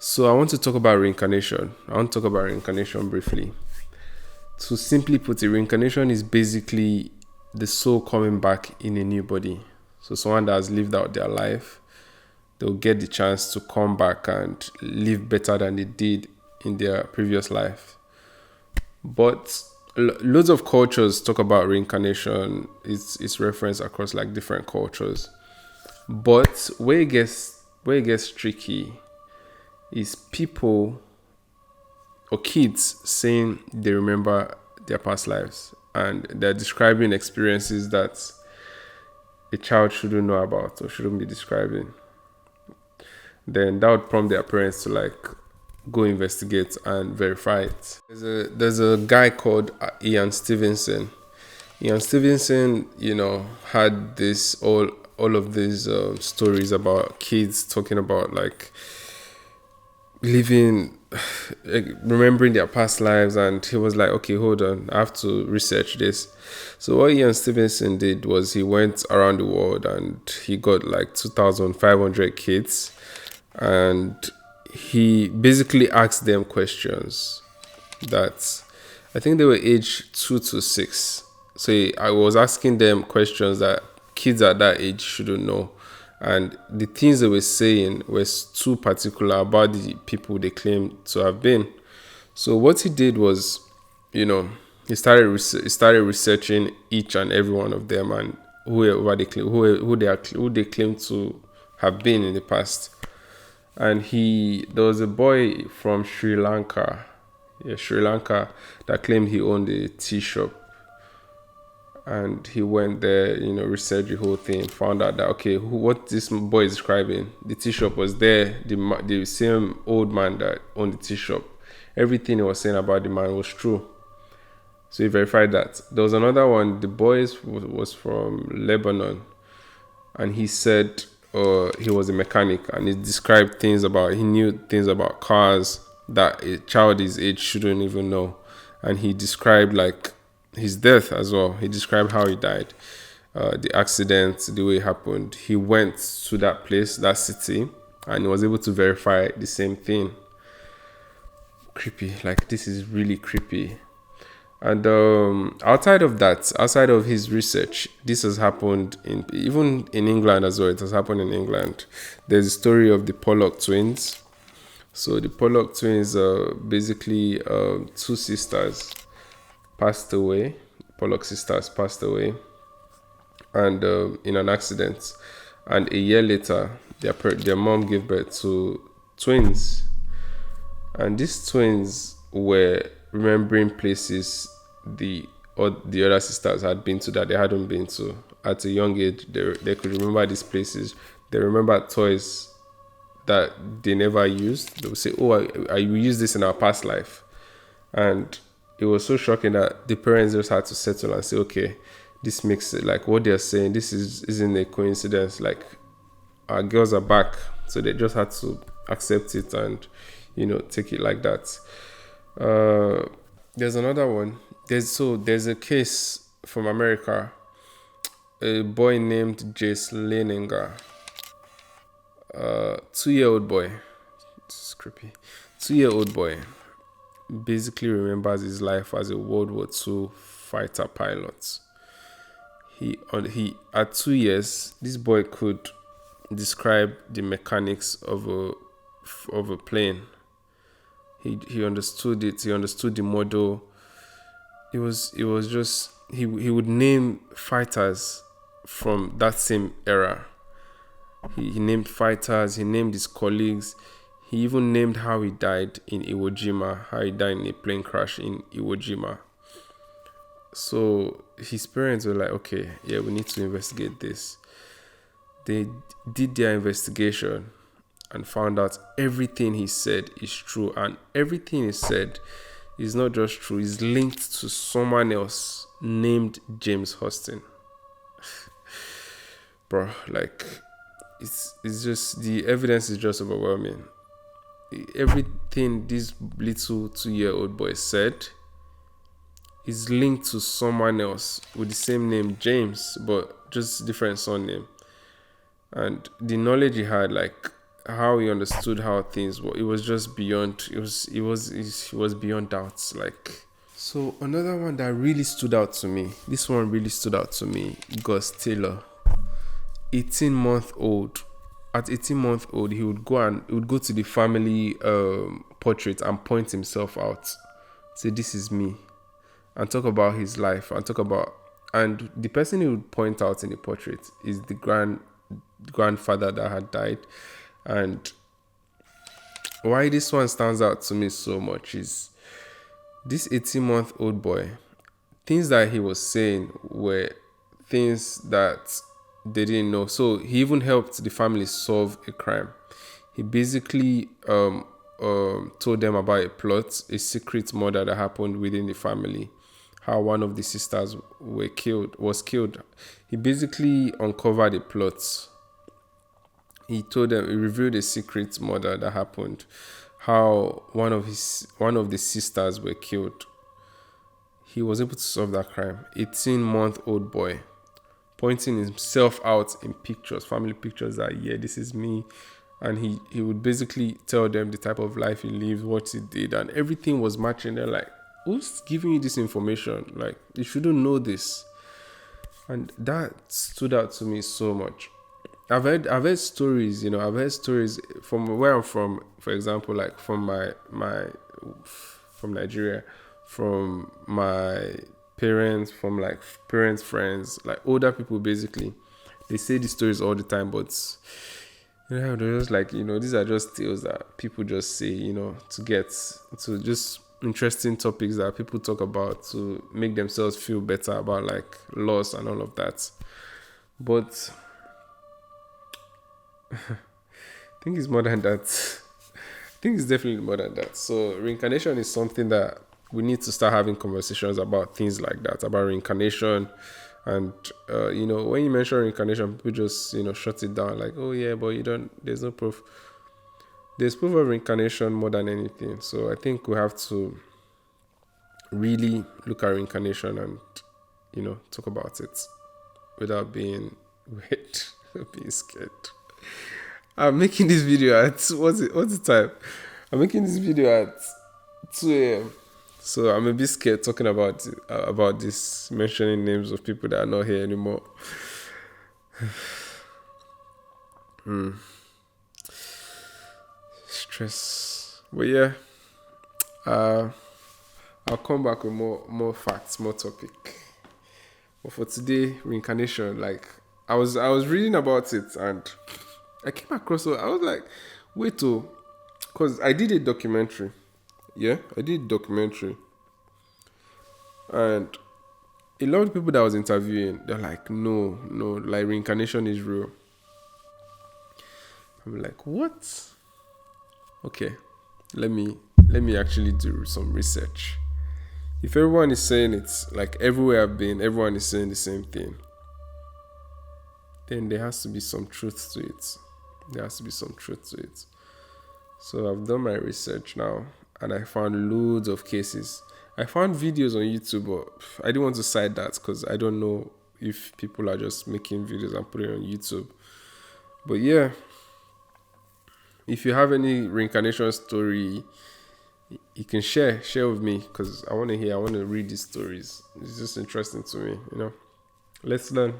So I want to talk about reincarnation. I want to talk about reincarnation briefly. To simply put it, reincarnation is basically the soul coming back in a new body. So someone that has lived out their life, they'll get the chance to come back and live better than they did in their previous life. But loads of cultures talk about reincarnation. It's referenced across like different cultures. But where it gets tricky is people or kids saying they remember their past lives and they're describing experiences that a child shouldn't know about or shouldn't be describing. Then that would prompt their parents to like go investigate and verify it. There's a guy called Ian Stevenson. Ian Stevenson, had this all of these stories about kids talking about like living like, remembering their past lives, and he was like, okay, hold on, I have to research this. So what Ian Stevenson did was he went around the world and he got like 2,500 kids, and he basically asked them questions that I think they were aged 2 to 6. So I was asking them questions that kids at that age shouldn't know. And the things they were saying was too particular about the people they claimed to have been. So what he did was, he started researching each and every one of them and who they claim to have been in the past. And there was a boy from Sri Lanka, Sri Lanka, that claimed he owned a tea shop. And he went there, researched the whole thing, found out that, okay, what this boy is describing, the tea shop was there, the same old man that owned the tea shop. Everything he was saying about the man was true. So he verified that. There was another one, the boy was from Lebanon, and he said he was a mechanic, and he knew things about cars that a child his age shouldn't even know. And he described like his death as well. He described how he died, the accident, the way it happened. He went to that place, that city, and he was able to verify the same thing. Creepy. Like, this is really creepy. And outside of his research, this has happened even in England as well. It has happened in England. There's a story of the Pollock twins. So the Pollock twins are basically two sisters passed away. Pollock sisters passed away, and in an accident. And a year later, their mom gave birth to twins, and these twins were remembering places the other sisters had been to that they hadn't been to. At a young age, they could remember these places. They remember toys that they never used. They would say, "Oh, I used this in our past life," and it was so shocking that the parents just had to settle and say, okay, this makes it like what they're saying. This isn't a coincidence. Like, our girls are back, so they just had to accept it and take it like that. There's another one. There's a case from America. A boy named Jace Leininger, 2-year-old boy. This is creepy. 2-year-old boy basically remembers his life as a World War II fighter pilot. He at 2 years, this boy could describe the mechanics of a plane. He understood it. He understood the model. It was just he would name fighters from that same era. He named fighters. He named his colleagues. He even named how he died in Iwo Jima, how he died in a plane crash in Iwo Jima. So his parents were like, okay, yeah, we need to investigate this. They did their investigation and found out everything he said is true. And everything he said is not just true, it's linked to someone else named James Huston. Bro, like, it's just, the evidence is just overwhelming. Everything this little 2-year-old boy said is linked to someone else with the same name, James, but just different surname. And the knowledge he had, like, how he understood how things were. It was just beyond. It was beyond doubts. Like, so another one that really stood out to me. This one really stood out to me. Gus Taylor, 18-month-old. At 18-month-old, he would go to the family portrait and point himself out. Say, this is me, and talk about his life, and the person he would point out in the portrait is the grandfather that had died. And why this one stands out to me so much is this 18-month-old boy, things that he was saying were things that they didn't know. So he even helped the family solve a crime. He basically told them about a secret murder that happened within the family, how one of the sisters was killed. He basically uncovered a plot. He revealed a secret murder that happened, how one of the sisters were killed. He was able to solve that crime. 18-month-old boy pointing himself out in pictures, family pictures, that, yeah, this is me. And he would basically tell them the type of life he lived, what he did, and everything was matching. They're like, who's giving you this information? Like, you shouldn't know this. And that stood out to me so much. I've heard stories, I've heard stories from where I'm from, for example, like from from Nigeria, from my parents, from like parents, friends, like older people. Basically, they say these stories all the time, but they're just like, these are just tales that people just say, to get to just interesting topics that people talk about to make themselves feel better about like loss and all of that. But I think it's more than that. I think it's definitely more than that. So reincarnation is something that we need to start having conversations about, things like that, about reincarnation. And when you mention reincarnation, people just shut it down, like, oh yeah, but there's no proof. There's proof of reincarnation more than anything. So I think we have to really look at reincarnation and talk about it without being weird, being scared. I'm making this video at what's the time? I'm making this video at 2 a.m. So I'm a bit scared talking about this, mentioning names of people that are not here anymore. Stress. But yeah, I'll come back with more facts, more topic. But for today, reincarnation, like I was reading about it and I came across, I was like, wait, because I did a documentary. Yeah, I did a documentary. And a lot of people that I was interviewing, they're like, no, like reincarnation is real. I'm like, what? Okay, let me actually do some research. If everyone is saying it's like everywhere I've been, everyone is saying the same thing, then there has to be some truth to it. So I've done my research now and I found loads of cases. I found videos on YouTube, but I didn't want to cite that because I don't know if people are just making videos and putting it on YouTube. But yeah, if you have any reincarnation story, you can share with me because I want to read these stories. It's just interesting to me, Let's learn.